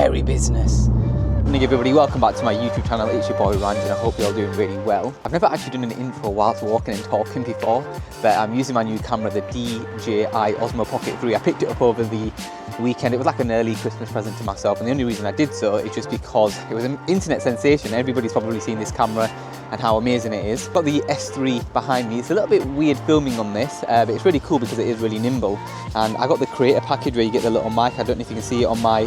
scary business. Morning everybody, welcome back to my YouTube channel. It's your boy Ranj and I hope you're all doing really well. I've never actually done an intro whilst walking and talking before, but I'm using my new camera, the DJI Osmo Pocket 3. I picked it up over the weekend. It was like an early Christmas present to myself, and the only reason I did so is just because it was an internet sensation. Everybody's probably seen this camera and how amazing it is. Got the S3 behind me. It's a little bit weird filming on this, but it's really cool because it is really nimble. And I got the creator package where you get the little mic. I don't know if you can see it on my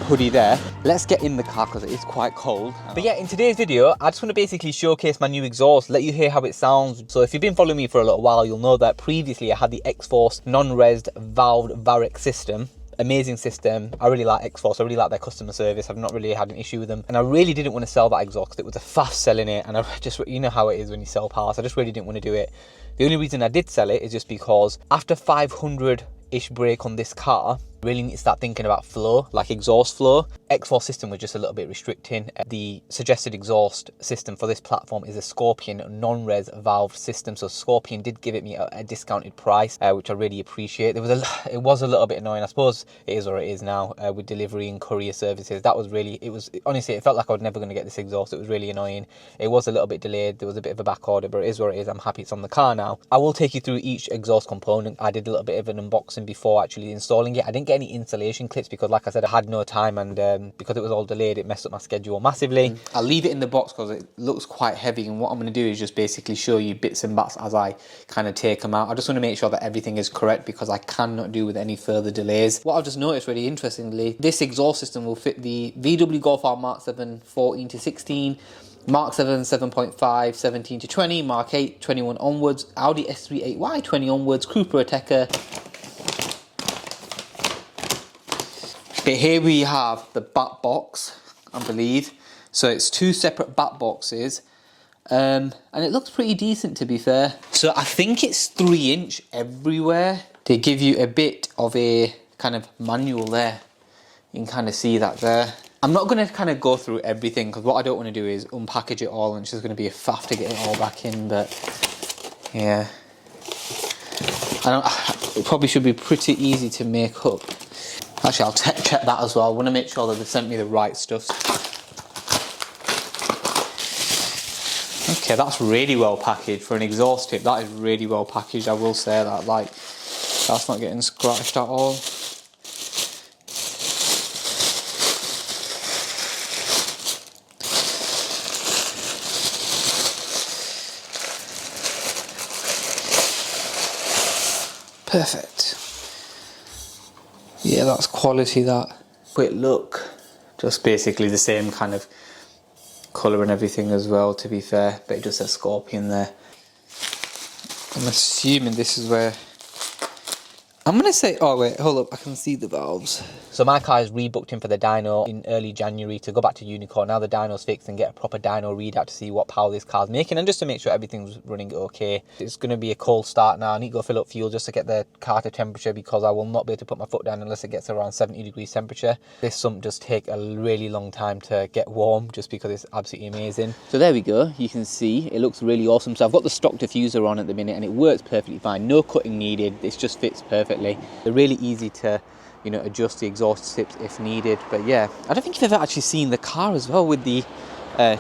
hoodie there. Let's get in the car because it is quite cold. But yeah, in today's video, I just want to basically showcase my new exhaust, let you hear how it sounds. So if you've been following me for a little while, you'll know that previously I had the X-Force non-resed valved Varec system. Amazing system. I really like X-Force. I really like their customer service. I've not really had an issue with them, and I really didn't want to sell that exhaust because it was a fast selling it, and I just, you know how it is when you sell parts. I just really didn't want to do it. The only reason I did sell it is just because after 500-ish brake on this car, really need to start thinking about flow, like exhaust flow. X-Force system was just a little bit restricting. The suggested exhaust system for this platform is a Scorpion non-res valve system. So Scorpion did give it me a discounted price, which I really appreciate. It was a little bit annoying. I suppose it is or it is now with delivery and courier services. That was really, honestly, it felt like I was never going to get this exhaust. It was really annoying. It was a little bit delayed. There was a bit of a back order, but it is what it is. I'm happy it's on the car now. I will take you through each exhaust component. I did a little bit of an unboxing before actually installing it. I didn't get any installation clips because, like I said, I had no time, and because it was all delayed, it messed up my schedule massively. I'll leave it in the box because it looks quite heavy, and what I'm going to do is just basically show you bits and bats as I kind of take them out. I just want to make sure that everything is correct because I cannot do with any further delays. What I've just noticed really interestingly, this exhaust system will fit the VW Golf R Mark 7 14 to 16, Mark 7 7.5 17 to 20, Mark 8 21 onwards, Audi S3 8Y 20 onwards, Cooper Ateca. Okay, here we have the back box, I believe. So it's two separate back boxes, and it looks pretty decent, to be fair. So I think it's 3-inch everywhere. They give you a bit of a kind of manual there. You can kind of see that there. I'm not going to kind of go through everything because what I don't want to do is unpackage it all, and it's just going to be a faff to get it all back in. But yeah, it probably should be pretty easy to make up. Actually, I'll check that as well. I want to make sure that they sent me the right stuff. Okay, that's really well packaged for an exhaust tip. That is really well packaged, I will say that. Like, that's not getting scratched at all. Perfect. Yeah, that's quality, that. Quick look. Just basically the same kind of colour and everything as well, to be fair, but it just says Scorpion there. I'm assuming this is where... I'm going to say... Oh wait, hold up, I can see the valves. So my car is rebooked in for the dyno in early January to go back to Unicorn. Now the dyno's fixed and get a proper dyno readout to see what power this car's making, and just to make sure everything's running okay. It's going to be a cold start now. I need to go fill up fuel just to get the car to temperature because I will not be able to put my foot down unless it gets around 70 degrees temperature. This sump does take a really long time to get warm just because it's absolutely amazing. So there we go. You can see it looks really awesome. So I've got the stock diffuser on at the minute and it works perfectly fine. No cutting needed. It just fits perfectly. They're really easy to, you know, adjust the exhaust tips if needed. But yeah, I don't think you've ever actually seen the car as well with the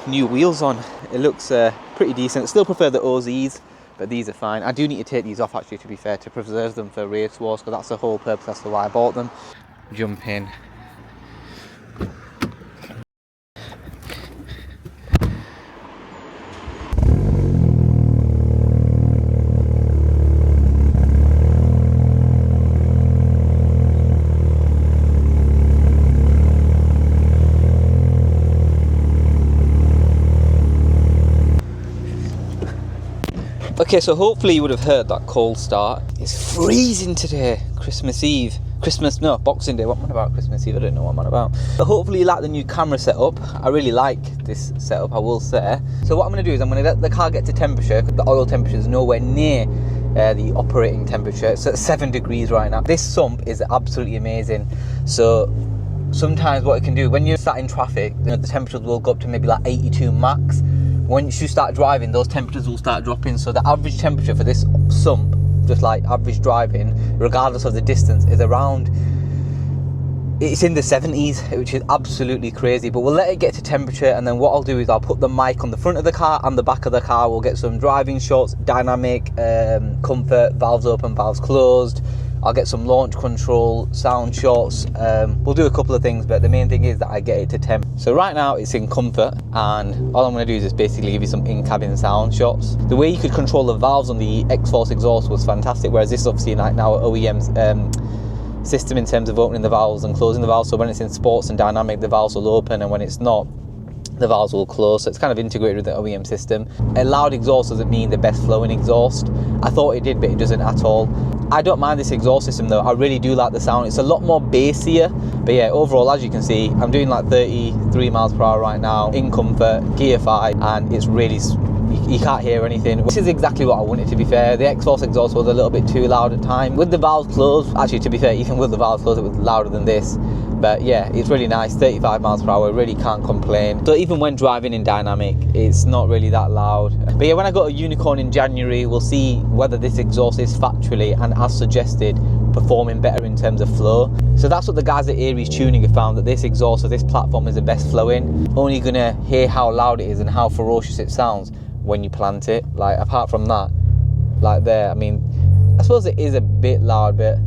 new wheels on. It looks pretty decent. I still prefer the OZs, but these are fine. I do need to take these off actually, to be fair, to preserve them for race wars, because that's the whole purpose as to why I bought them. Jump in. Okay, so hopefully you would have heard that cold start. It's freezing today, Christmas Eve. Boxing Day. What am I about? Christmas Eve, I don't know what I'm on about. But hopefully you like the new camera setup. I really like this setup, I will say. So what I'm going to do is I'm going to let the car get to temperature, because the oil temperature is nowhere near the operating temperature. It's at 7 degrees right now. This sump is absolutely amazing. So sometimes what it can do, when you're sat in traffic, you know, the temperatures will go up to maybe like 82 max. Once you start driving, those temperatures will start dropping. So the average temperature for this sump, just like average driving, regardless of the distance, is around it's in the 70s, which is absolutely crazy. But we'll let it get to temperature, and then what I'll do is I'll put the mic on the front of the car and the back of the car. We'll get some driving shots, dynamic, comfort, valves open, valves closed. I'll get some launch control, sound shots. We'll do a couple of things, but the main thing is that I get it to temp. So right now it's in comfort, and all I'm going to do is just basically give you some in-cabin sound shots. The way you could control the valves on the X-Force exhaust was fantastic, whereas this is obviously like now OEM's system in terms of opening the valves and closing the valves. So when it's in sports and dynamic, the valves will open, and when it's not, the valves will close. So it's kind of integrated with the OEM system. A loud exhaust doesn't mean the best flowing exhaust. I thought it did, but it doesn't at all. I don't mind this exhaust system though. I really do like the sound. It's a lot more bassier, but yeah, overall, as you can see, I'm doing like 33 miles per hour right now in comfort, gear 5, and it's really, you can't hear anything, which is exactly what I wanted, to be fair. The X-Force exhaust was a little bit too loud at times. With the valves closed, actually to be fair, even with the valves closed, it was louder than this. But yeah, it's really nice, 35 miles per hour, really can't complain. So even when driving in dynamic, it's not really that loud. But yeah, when I go to Unicorn in January, we'll see whether this exhaust is factually and as suggested, performing better in terms of flow. So that's what the guys at Aries Tuning have found, that this exhaust of this platform is the best flowing. Only gonna hear how loud it is and how ferocious it sounds when you plant it. Like, apart from that, like there, I mean, I suppose it is a bit loud, but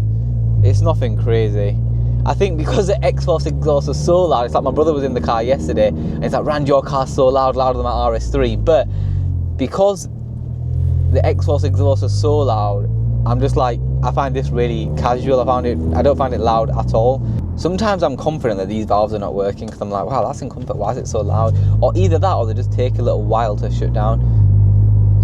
it's nothing crazy. I think because the X-Force exhaust was so loud, it's like my brother was in the car yesterday and it's like, Rand, your car's so loud, louder than my RS3. But because the X-Force exhaust was so loud, I'm just like, I find this really casual. I don't find it loud at all. Sometimes I'm confident that these valves are not working because I'm like, wow, that's in comfort, why is it so loud? Or either that, or they just take a little while to shut down.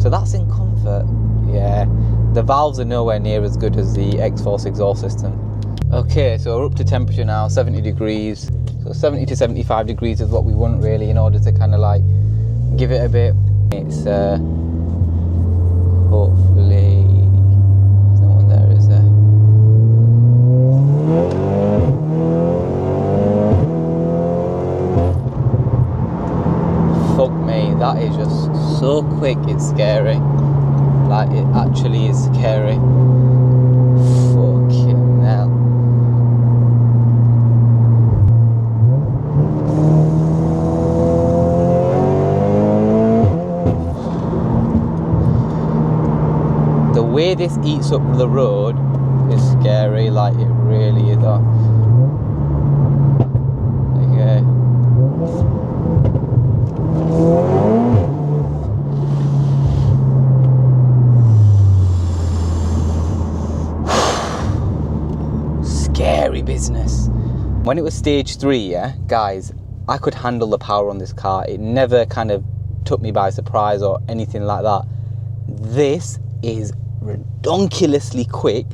So that's in comfort. Yeah, the valves are nowhere near as good as the X-Force exhaust system. Okay, so we're up to temperature now, 70 degrees. So 70 to 75 degrees is what we want really, in order to kind of like give it a bit. It's hopefully, there's no one there, is there? Fuck me, that is just so quick, it's scary. Like, it actually is scary. Fucking hell. The way this eats up the road is scary, like it really is. Okay. Scary business. When it was stage 3, yeah, guys, I could handle the power on this car. It never kind of took me by surprise or anything like that. This is redonkulously quick.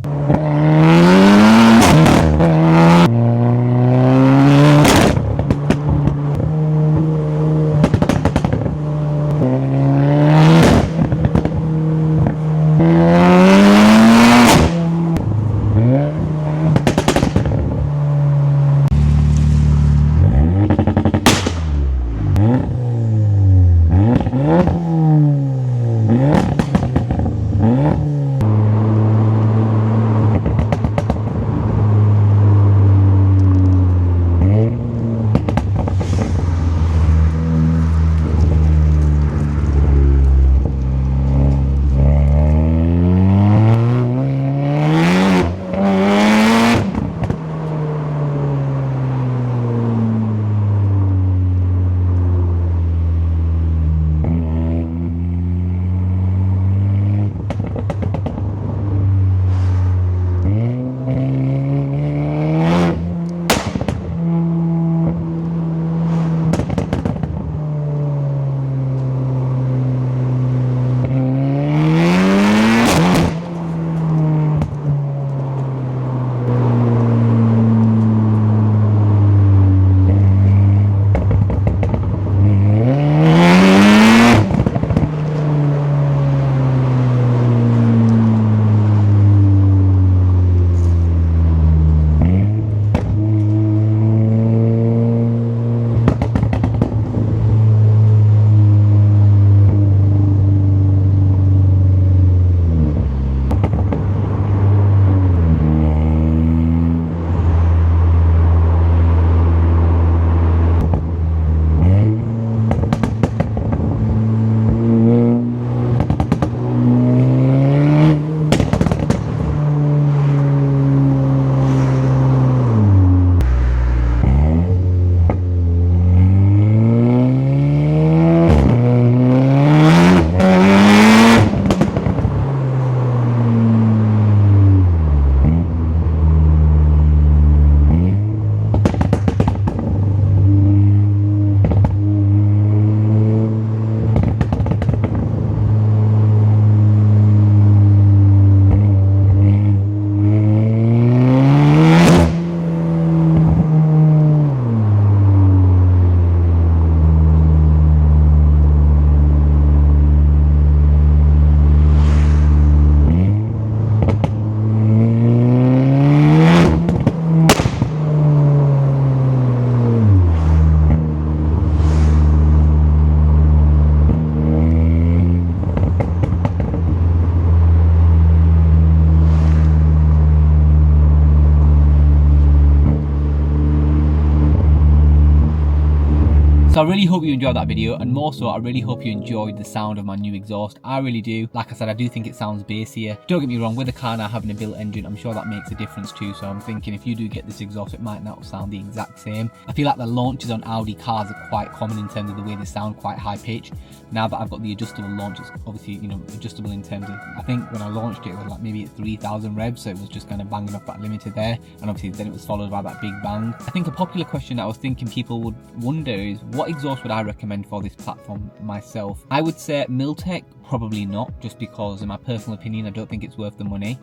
So I really hope you enjoyed that video, and more so I really hope you enjoyed the sound of my new exhaust. I really do. Like I said, I do think it sounds bassier. Don't get me wrong, with the car now having a built engine, I'm sure that makes a difference too. So I'm thinking if you do get this exhaust, it might not sound the exact same. I feel like the launches on Audi cars are quite common in terms of the way they sound, quite high pitch. Now that I've got the adjustable launch, it's obviously, you know, adjustable in terms of, I think when I launched it was like maybe at 3,000 revs, so it was just kind of banging off that limiter there, and obviously then it was followed by that big bang. I think a popular question that I was thinking people would wonder is, what exhaust would I recommend for this platform myself? I would say Miltech, probably not, just because in my personal opinion I don't think it's worth the money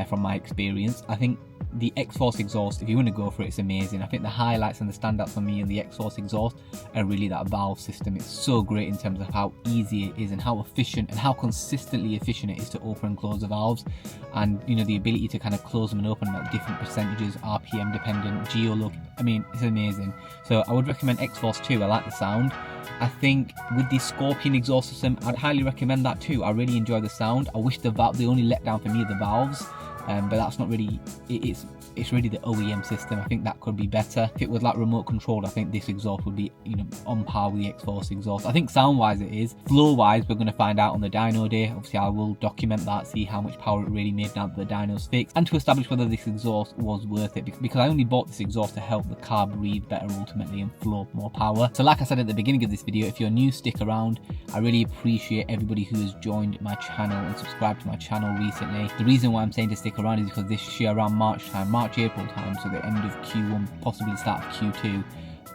from my experience. I think the X-Force exhaust, if you want to go for it, it's amazing. I think the highlights and the standouts for me in the X-Force exhaust are really that valve system. It's so great in terms of how easy it is and how efficient and how consistently efficient it is to open and close the valves, and you know, the ability to kind of close them and open at different percentages, RPM dependent, geolook. I mean, it's amazing. So I would recommend X-Force too. I like the sound. I think with the Scorpion exhaust system, I'd highly recommend that too. I really enjoy the sound. I wish the only letdown for me are the valves. But that's not really, it's really the OEM system. I think that could be better. If it was like remote controlled, I think this exhaust would be, you know, on par with the X-Force exhaust. I think sound wise it is. Flow wise, we're going to find out on the dyno day. Obviously I will document that, see how much power it really made now that the dyno's fixed, and to establish whether this exhaust was worth it, because I only bought this exhaust to help the car breathe better ultimately and flow more power. So like I said at the beginning of this video, if you're new, stick around. I really appreciate everybody who has joined my channel and subscribed to my channel recently. The reason why I'm saying to stick around is because this year around March time, March-April time, so the end of Q1, possibly start of Q2,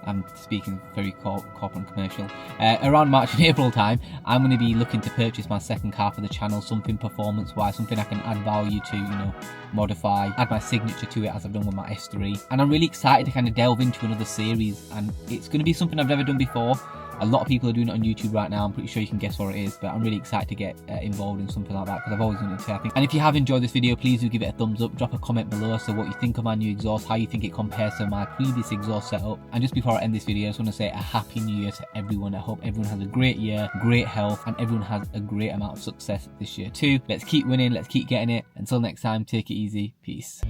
I'm speaking very corporate and commercial, around March and April time, I'm going to be looking to purchase my second car for the channel, something performance wise, something I can add value to, you know, modify, add my signature to it as I've done with my S3, and I'm really excited to kind of delve into another series, and it's going to be something I've never done before. A lot of people are doing it on YouTube right now. I'm pretty sure you can guess what it is, but I'm really excited to get involved in something like that because I've always wanted to, I think. And if you have enjoyed this video, please do give it a thumbs up, drop a comment below, so what you think of my new exhaust, how you think it compares to my previous exhaust setup. And just before I end this video, I just want to say a happy new year to everyone. I hope everyone has a great year, great health, and everyone has a great amount of success this year too. Let's keep winning, let's keep getting it. Until next time, take it easy, peace.